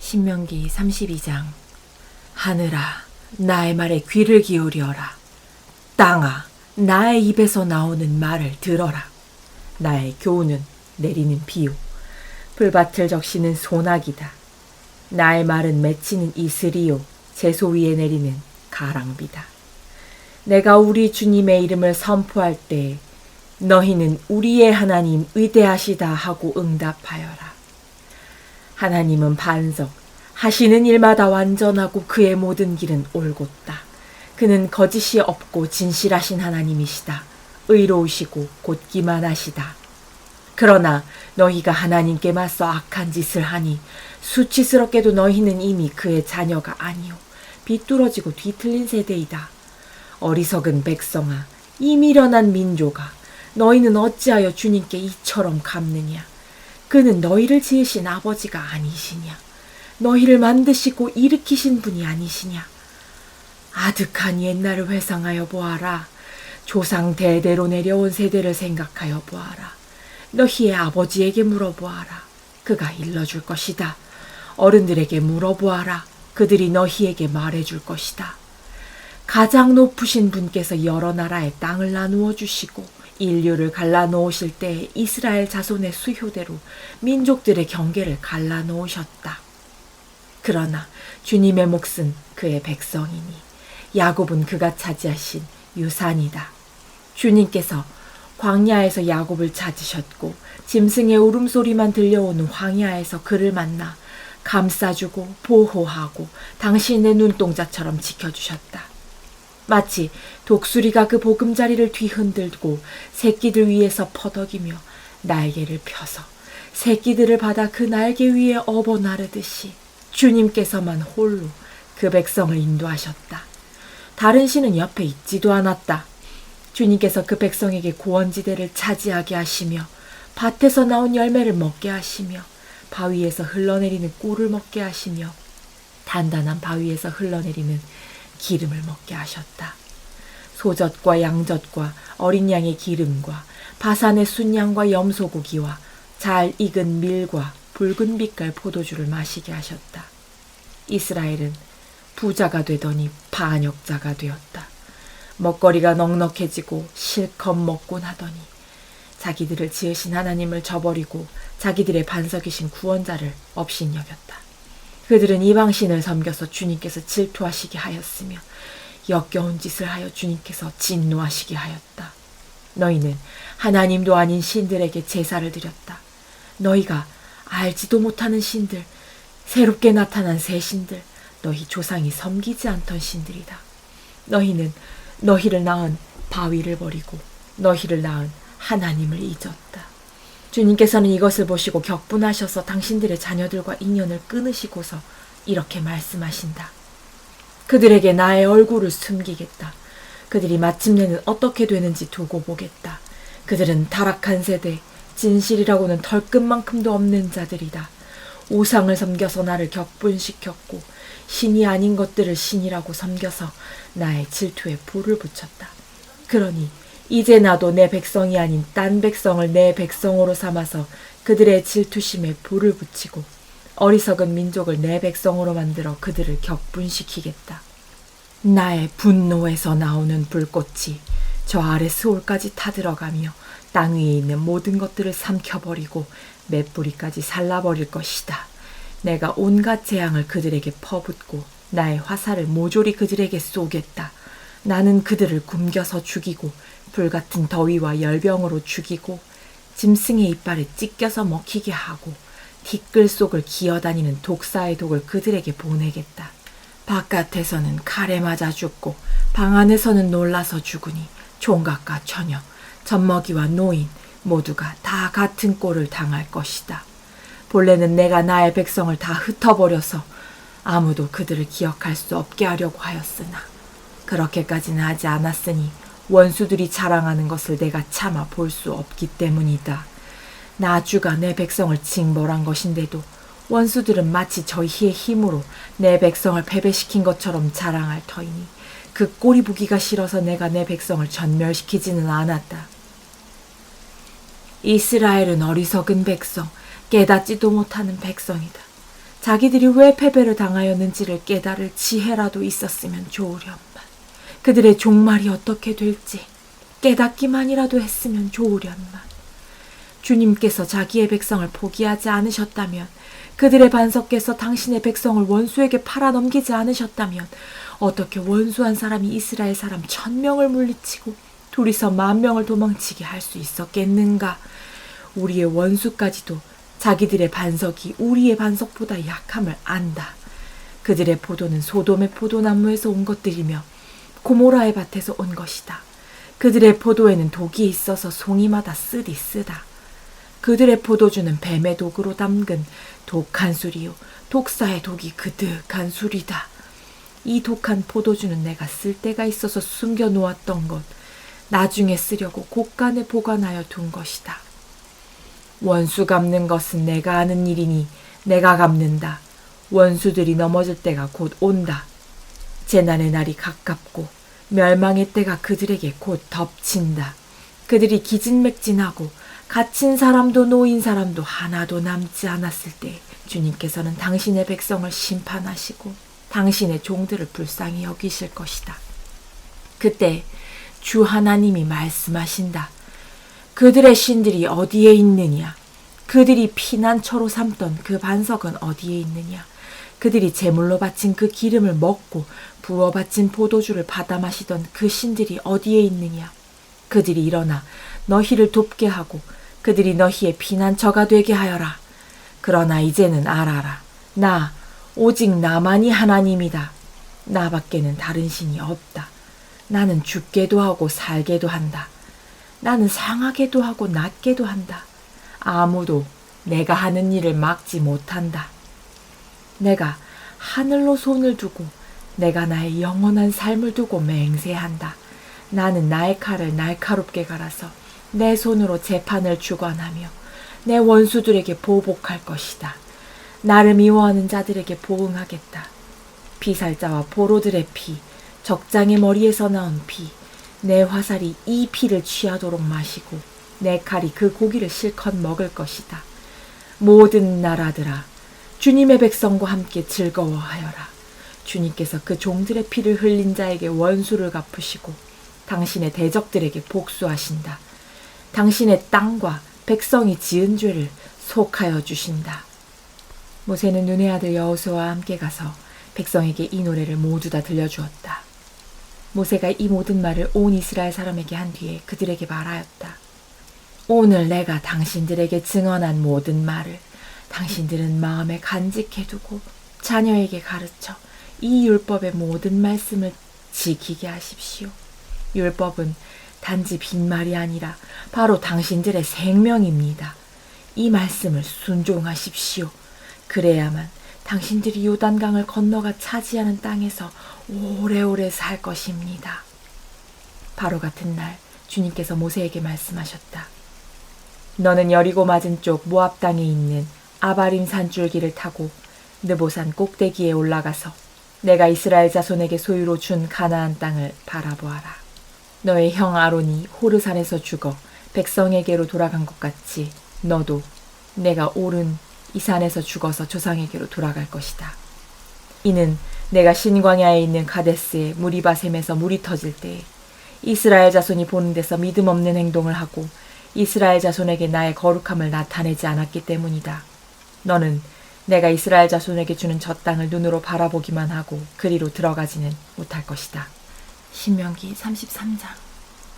신명기 32장. 하늘아, 나의 말에 귀를 기울여라. 땅아, 나의 입에서 나오는 말을 들어라. 나의 교훈은 내리는 비요, 풀밭을 적시는 소나기다. 나의 말은 맺히는 이슬이요, 제소 위에 내리는 가랑비다. 내가 우리 주님의 이름을 선포할 때 너희는 우리의 하나님 위대하시다 하고 응답하여라. 하나님은 반석, 하시는 일마다 완전하고 그의 모든 길은 올곧다. 그는 거짓이 없고 진실하신 하나님이시다. 의로우시고 곧기만 하시다. 그러나 너희가 하나님께 맞서 악한 짓을 하니 수치스럽게도 너희는 이미 그의 자녀가 아니요 비뚤어지고 뒤틀린 세대이다. 어리석은 백성아, 이 미련한 민족아, 너희는 어찌하여 주님께 이처럼 갚느냐? 그는 너희를 지으신 아버지가 아니시냐? 너희를 만드시고 일으키신 분이 아니시냐? 아득한 옛날을 회상하여 보아라. 조상 대대로 내려온 세대를 생각하여 보아라. 너희의 아버지에게 물어보아라. 그가 일러줄 것이다. 어른들에게 물어보아라. 그들이 너희에게 말해줄 것이다. 가장 높으신 분께서 여러 나라의 땅을 나누어 주시고 인류를 갈라놓으실 때 이스라엘 자손의 수효대로 민족들의 경계를 갈라놓으셨다. 그러나 주님의 몫은 그의 백성이니 야곱은 그가 차지하신 유산이다. 주님께서 광야에서 야곱을 찾으셨고 짐승의 울음소리만 들려오는 황야에서 그를 만나 감싸주고 보호하고 당신의 눈동자처럼 지켜주셨다. 마치 독수리가 그 보금자리를 뒤흔들고 새끼들 위에서 퍼덕이며 날개를 펴서 새끼들을 받아 그 날개 위에 업어 나르듯이 주님께서만 홀로 그 백성을 인도하셨다. 다른 신은 옆에 있지도 않았다. 주님께서 그 백성에게 고원지대를 차지하게 하시며 밭에서 나온 열매를 먹게 하시며 바위에서 흘러내리는 꿀을 먹게 하시며 단단한 바위에서 흘러내리는 기름을 먹게 하셨다. 소젖과 양젖과 어린 양의 기름과 바산의 순양과 염소고기와 잘 익은 밀과 붉은 빛깔 포도주를 마시게 하셨다. 이스라엘은 부자가 되더니 반역자가 되었다. 먹거리가 넉넉해지고 실컷 먹곤 하더니 자기들을 지으신 하나님을 저버리고 자기들의 반석이신 구원자를 업신여겼다. 그들은 이방신을 섬겨서 주님께서 질투하시게 하였으며 역겨운 짓을 하여 주님께서 진노하시게 하였다. 너희는 하나님도 아닌 신들에게 제사를 드렸다. 너희가 알지도 못하는 신들, 새롭게 나타난 새 신들, 너희 조상이 섬기지 않던 신들이다. 너희는 너희를 낳은 바위를 버리고 너희를 낳은 하나님을 잊었다. 주님께서는 이것을 보시고 격분하셔서 당신들의 자녀들과 인연을 끊으시고서 이렇게 말씀하신다. 그들에게 나의 얼굴을 숨기겠다. 그들이 마침내는 어떻게 되는지 두고 보겠다. 그들은 타락한 세대, 진실이라고는 털끝만큼도 없는 자들이다. 우상을 섬겨서 나를 격분시켰고 신이 아닌 것들을 신이라고 섬겨서 나의 질투에 불을 붙였다. 그러니 이제 나도 내 백성이 아닌 딴 백성을 내 백성으로 삼아서 그들의 질투심에 불을 붙이고 어리석은 민족을 내 백성으로 만들어 그들을 격분시키겠다. 나의 분노에서 나오는 불꽃이 저 아래 스올까지 타들어가며 땅 위에 있는 모든 것들을 삼켜버리고 맷뿌리까지 살라버릴 것이다. 내가 온갖 재앙을 그들에게 퍼붓고 나의 화살을 모조리 그들에게 쏘겠다. 나는 그들을 굶겨서 죽이고 불같은 더위와 열병으로 죽이고 짐승의 이빨에 찢겨서 먹히게 하고 티끌 속을 기어다니는 독사의 독을 그들에게 보내겠다. 바깥에서는 칼에 맞아 죽고 방 안에서는 놀라서 죽으니 총각과 처녀, 젖먹이와 노인 모두가 다 같은 꼴을 당할 것이다. 본래는 내가 나의 백성을 다 흩어버려서 아무도 그들을 기억할 수 없게 하려고 하였으나 그렇게까지는 하지 않았으니 원수들이 자랑하는 것을 내가 참아 볼 수 없기 때문이다. 나 주가 내 백성을 징벌한 것인데도 원수들은 마치 저희의 힘으로 내 백성을 패배시킨 것처럼 자랑할 터이니 그 꼴이 보기가 싫어서 내가 내 백성을 전멸시키지는 않았다. 이스라엘은 어리석은 백성, 깨닫지도 못하는 백성이다. 자기들이 왜 패배를 당하였는지를 깨달을 지혜라도 있었으면 좋으련만. 그들의 종말이 어떻게 될지 깨닫기만이라도 했으면 좋으련만. 주님께서 자기의 백성을 포기하지 않으셨다면, 그들의 반석께서 당신의 백성을 원수에게 팔아넘기지 않으셨다면 어떻게 원수한 사람이 이스라엘 사람 1000명을 물리치고 둘이서 10,000명을 도망치게 할 수 있었겠는가. 우리의 원수까지도 자기들의 반석이 우리의 반석보다 약함을 안다. 그들의 포도는 소돔의 포도나무에서 온 것들이며 고모라의 밭에서 온 것이다. 그들의 포도에는 독이 있어서 송이마다 쓰다. 그들의 포도주는 뱀의 독으로 담근 독한 술이요, 독사의 독이 그득한 술이다. 이 독한 포도주는 내가 쓸 데가 있어서 숨겨놓았던 것, 나중에 쓰려고 곳간에 보관하여 둔 것이다. 원수 갚는 것은 내가 아는 일이니 내가 갚는다. 원수들이 넘어질 때가 곧 온다. 재난의 날이 가깝고 멸망의 때가 그들에게 곧 덮친다. 그들이 기진맥진하고 갇힌 사람도 노인 사람도 하나도 남지 않았을 때 주님께서는 당신의 백성을 심판하시고 당신의 종들을 불쌍히 여기실 것이다. 그때 주 하나님이 말씀하신다. 그들의 신들이 어디에 있느냐? 그들이 피난처로 삼던 그 반석은 어디에 있느냐? 그들이 제물로 바친 그 기름을 먹고 부어 바친 포도주를 받아 마시던 그 신들이 어디에 있느냐? 그들이 일어나 너희를 돕게 하고 그들이 너희의 피난처가 되게 하여라. 그러나 이제는 알아라. 나 오직 나만이 하나님이다. 나밖에는 다른 신이 없다. 나는 죽게도 하고 살게도 한다. 나는 상하게도 하고 낫게도 한다. 아무도 내가 하는 일을 막지 못한다. 내가 하늘로 손을 두고 내가 나의 영원한 삶을 두고 맹세한다. 나는 나의 칼을 날카롭게 갈아서 내 손으로 재판을 주관하며 내 원수들에게 보복할 것이다. 나를 미워하는 자들에게 보응하겠다. 피살자와 포로들의 피, 적장의 머리에서 나온 피, 내 화살이 이 피를 취하도록 마시고 내 칼이 그 고기를 실컷 먹을 것이다. 모든 나라들아, 주님의 백성과 함께 즐거워하여라. 주님께서 그 종들의 피를 흘린 자에게 원수를 갚으시고 당신의 대적들에게 복수하신다. 당신의 땅과 백성이 지은 죄를 속하여 주신다. 모세는 눈의 아들 여호수아와 함께 가서 백성에게 이 노래를 모두 다 들려주었다. 모세가 이 모든 말을 온 이스라엘 사람에게 한 뒤에 그들에게 말하였다. 오늘 내가 당신들에게 증언한 모든 말을 당신들은 마음에 간직해두고 자녀에게 가르쳐 이 율법의 모든 말씀을 지키게 하십시오. 율법은 단지 빈말이 아니라 바로 당신들의 생명입니다. 이 말씀을 순종하십시오. 그래야만 당신들이 요단강을 건너가 차지하는 땅에서 오래오래 살 것입니다. 바로 같은 날 주님께서 모세에게 말씀하셨다. 너는 여리고 맞은쪽 모압 땅에 있는 아바림 산줄기를 타고 느보산 꼭대기에 올라가서 내가 이스라엘 자손에게 소유로 준 가나안 땅을 바라보아라. 너의 형 아론이 호르산에서 죽어 백성에게로 돌아간 것 같이 너도 내가 오른 이 산에서 죽어서 조상에게로 돌아갈 것이다. 이는 내가 신광야에 있는 가데스의 무리바셈에서 물이 터질 때에 이스라엘 자손이 보는 데서 믿음 없는 행동을 하고 이스라엘 자손에게 나의 거룩함을 나타내지 않았기 때문이다. 너는 내가 이스라엘 자손에게 주는 저 땅을 눈으로 바라보기만 하고 그리로 들어가지는 못할 것이다. 신명기 33장.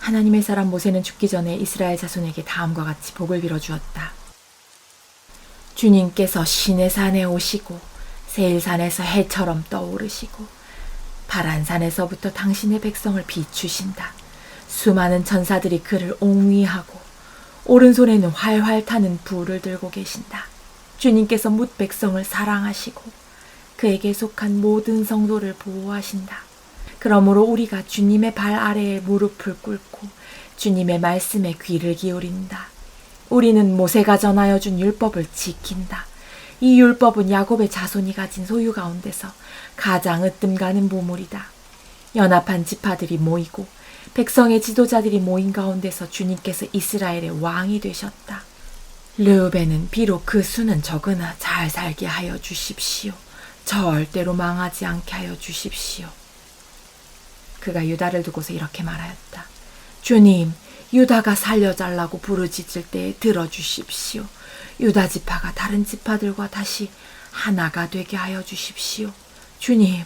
하나님의 사람 모세는 죽기 전에 이스라엘 자손에게 다음과 같이 복을 빌어주었다. 주님께서 시내산에 오시고 세일산에서 해처럼 떠오르시고 바란산에서부터 당신의 백성을 비추신다. 수많은 천사들이 그를 옹위하고 오른손에는 활활 타는 불을 들고 계신다. 주님께서 뭇 백성을 사랑하시고 그에게 속한 모든 성도를 보호하신다. 그러므로 우리가 주님의 발 아래에 무릎을 꿇고 주님의 말씀에 귀를 기울인다. 우리는 모세가 전하여 준 율법을 지킨다. 이 율법은 야곱의 자손이 가진 소유 가운데서 가장 으뜸 가는 보물이다. 연합한 지파들이 모이고 백성의 지도자들이 모인 가운데서 주님께서 이스라엘의 왕이 되셨다. 르우벤은 비록 그 수는 적으나 잘 살게 하여 주십시오. 절대로 망하지 않게 하여 주십시오. 그가 유다를 두고서 이렇게 말하였다. 주님, 유다가 살려달라고 부르짖을 때에 들어주십시오. 유다 지파가 다른 지파들과 다시 하나가 되게 하여 주십시오. 주님,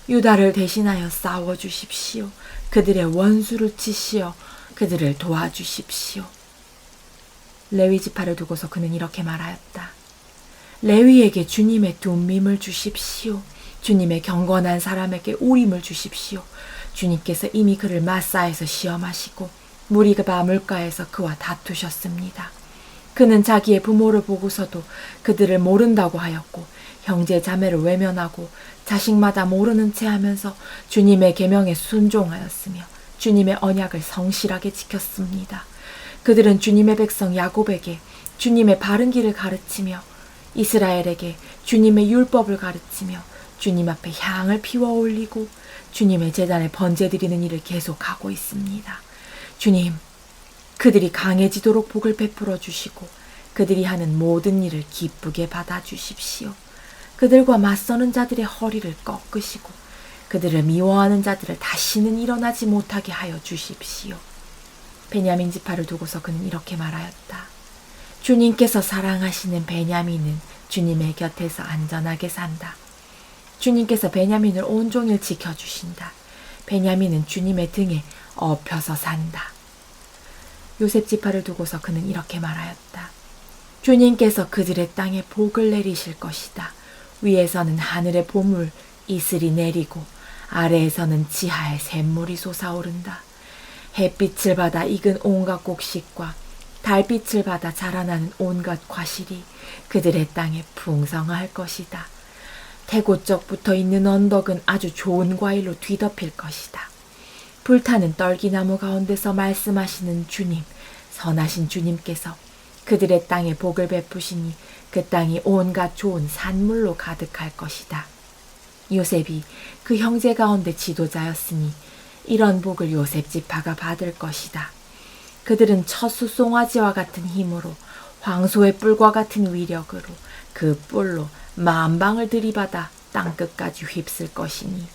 유다를 대신하여 싸워주십시오. 그들의 원수를 치시어 그들을 도와주십시오. 레위 지파를 두고서 그는 이렇게 말하였다. 레위에게 주님의 둠밈을 주십시오. 주님의 경건한 사람에게 우림을 주십시오. 주님께서 이미 그를 마사에서 시험하시고 무리바 물가에서 그와 다투셨습니다. 그는 자기의 부모를 보고서도 그들을 모른다고 하였고 형제 자매를 외면하고 자식마다 모르는 채 하면서 주님의 계명에 순종하였으며 주님의 언약을 성실하게 지켰습니다. 그들은 주님의 백성 야곱에게 주님의 바른 길을 가르치며 이스라엘에게 주님의 율법을 가르치며 주님 앞에 향을 피워 올리고 주님의 제단에 번제 드리는 일을 계속하고 있습니다. 주님, 그들이 강해지도록 복을 베풀어 주시고 그들이 하는 모든 일을 기쁘게 받아주십시오. 그들과 맞서는 자들의 허리를 꺾으시고 그들을 미워하는 자들을 다시는 일어나지 못하게 하여 주십시오. 베냐민 지파를 두고서 그는 이렇게 말하였다. 주님께서 사랑하시는 베냐민은 주님의 곁에서 안전하게 산다. 주님께서 베냐민을 온종일 지켜주신다. 베냐민은 주님의 등에 업혀서 산다. 요셉 지파를 두고서 그는 이렇게 말하였다. 주님께서 그들의 땅에 복을 내리실 것이다. 위에서는 하늘의 보물 이슬이 내리고 아래에서는 지하의 샘물이 솟아오른다. 햇빛을 받아 익은 온갖 곡식과 달빛을 받아 자라나는 온갖 과실이 그들의 땅에 풍성할 것이다. 태고적 붙어 있는 언덕은 아주 좋은 과일로 뒤덮일 것이다. 불타는 떨기나무 가운데서 말씀하시는 주님, 선하신 주님께서 그들의 땅에 복을 베푸시니 그 땅이 온갖 좋은 산물로 가득할 것이다. 요셉이 그 형제 가운데 지도자였으니 이런 복을 요셉 지파가 받을 것이다. 그들은 처수 송아지와 같은 힘으로 황소의 뿔과 같은 위력으로 그 뿔로 만방을 들이받아 땅끝까지 휩쓸 것이니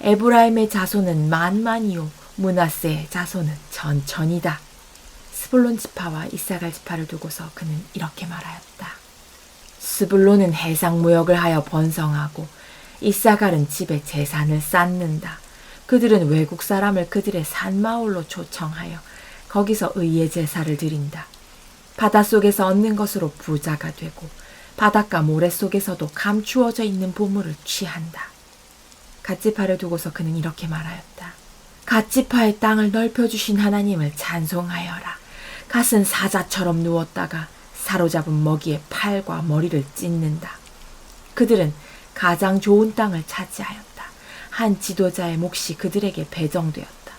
에브라임의 자손은 만만이요 므낫세의 자손은 천천이다. 스불론 지파와 이사갈 지파를 두고서 그는 이렇게 말하였다. 스불론은 해상무역을 하여 번성하고 이사갈은 집에 재산을 쌓는다. 그들은 외국 사람을 그들의 산마을로 초청하여 거기서 의의 제사를 드린다. 바닷속에서 얻는 것으로 부자가 되고 바닷가 모래 속에서도 감추어져 있는 보물을 취한다. 갓지파를 두고서 그는 이렇게 말하였다. 갓지파의 땅을 넓혀주신 하나님을 찬송하여라. 갓은 사자처럼 누웠다가 사로잡은 먹이에 팔과 머리를 찢는다. 그들은 가장 좋은 땅을 차지하였다. 한 지도자의 몫이 그들에게 배정되었다.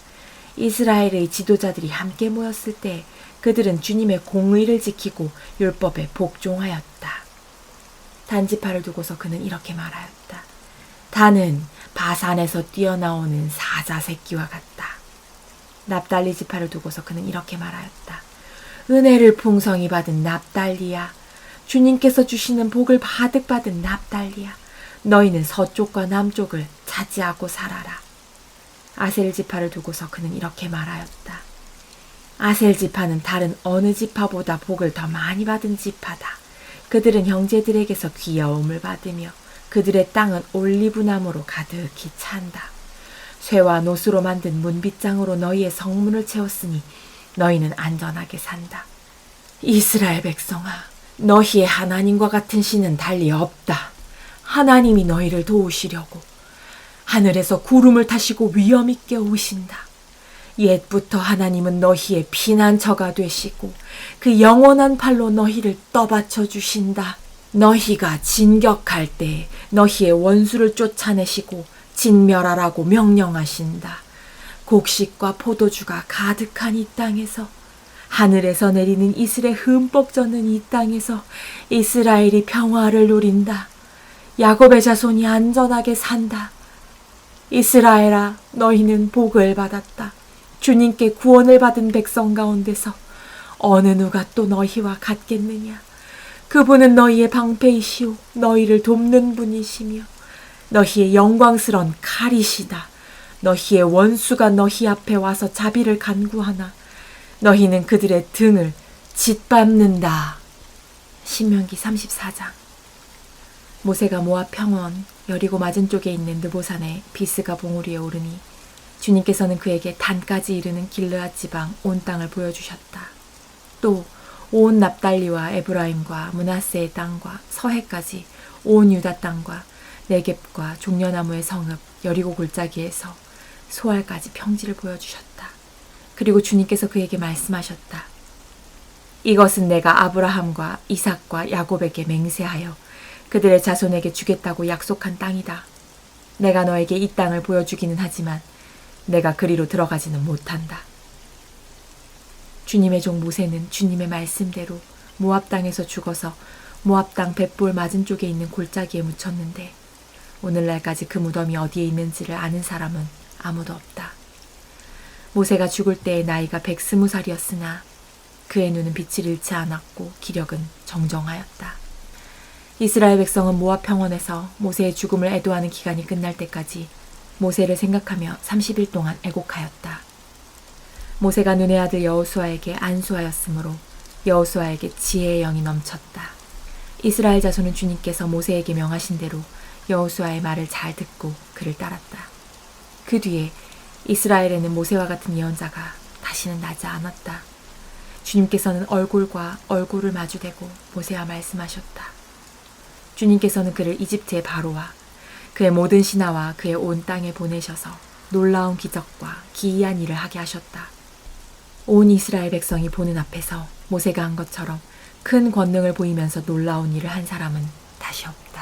이스라엘의 지도자들이 함께 모였을 때 그들은 주님의 공의를 지키고 율법에 복종하였다. 단지파를 두고서 그는 이렇게 말하였다. 단은 바산에서 뛰어나오는 사자 새끼와 같다. 납달리 지파를 두고서 그는 이렇게 말하였다. 은혜를 풍성히 받은 납달리야, 주님께서 주시는 복을 가득 받은 납달리야, 너희는 서쪽과 남쪽을 차지하고 살아라. 아셀 지파를 두고서 그는 이렇게 말하였다. 아셀 지파는 다른 어느 지파보다 복을 더 많이 받은 지파다. 그들은 형제들에게서 귀여움을 받으며 그들의 땅은 올리브나무로 가득히 찬다. 쇠와 노수로 만든 문빗장으로 너희의 성문을 채웠으니 너희는 안전하게 산다. 이스라엘 백성아, 너희의 하나님과 같은 신은 달리 없다. 하나님이 너희를 도우시려고 하늘에서 구름을 타시고 위엄 있게 오신다. 옛부터 하나님은 너희의 피난처가 되시고 그 영원한 팔로 너희를 떠받쳐 주신다. 너희가 진격할 때 너희의 원수를 쫓아내시고 진멸하라고 명령하신다. 곡식과 포도주가 가득한 이 땅에서, 하늘에서 내리는 이슬에 흠뻑 젖는 이 땅에서 이스라엘이 평화를 누린다. 야곱의 자손이 안전하게 산다. 이스라엘아, 너희는 복을 받았다. 주님께 구원을 받은 백성 가운데서 어느 누가 또 너희와 같겠느냐. 그분은 너희의 방패이시오 너희를 돕는 분이시며 너희의 영광스런 칼이시다. 너희의 원수가 너희 앞에 와서 자비를 간구하나 너희는 그들의 등을 짓밟는다. 신명기 34장. 모세가 모압 평원 여리고 맞은쪽에 있는 느보산의 비스가 봉우리에 오르니 주님께서는 그에게 단까지 이르는 길르앗 지방 온 땅을 보여주셨다. 또 온 납달리와 에브라임과 므낫세의 땅과 서해까지 온 유다 땅과 네겝과 종려나무의 성읍 여리고 골짜기에서 소알까지 평지를 보여주셨다. 그리고 주님께서 그에게 말씀하셨다. 이것은 내가 아브라함과 이삭과 야곱에게 맹세하여 그들의 자손에게 주겠다고 약속한 땅이다. 내가 너에게 이 땅을 보여주기는 하지만 내가 그리로 들어가지는 못한다. 주님의 종 모세는 주님의 말씀대로 모압 땅에서 죽어서 모압 땅 벳볼 맞은쪽에 있는 골짜기에 묻혔는데 오늘날까지 그 무덤이 어디에 있는지를 아는 사람은 아무도 없다. 모세가 죽을 때의 나이가 120살이었으나 그의 눈은 빛을 잃지 않았고 기력은 정정하였다. 이스라엘 백성은 모압 평원에서 모세의 죽음을 애도하는 기간이 끝날 때까지 모세를 생각하며 30일 동안 애곡하였다. 모세가 눈의 아들 여호수아에게 안수하였으므로 여호수아에게 지혜의 영이 넘쳤다. 이스라엘 자손은 주님께서 모세에게 명하신 대로 여호수아의 말을 잘 듣고 그를 따랐다. 그 뒤에 이스라엘에는 모세와 같은 예언자가 다시는 나지 않았다. 주님께서는 얼굴과 얼굴을 마주대고 모세와 말씀하셨다. 주님께서는 그를 이집트의 바로와 그의 모든 신하와 그의 온 땅에 보내셔서 놀라운 기적과 기이한 일을 하게 하셨다. 온 이스라엘 백성이 보는 앞에서 모세가 한 것처럼 큰 권능을 보이면서 놀라운 일을 한 사람은 다시 없다.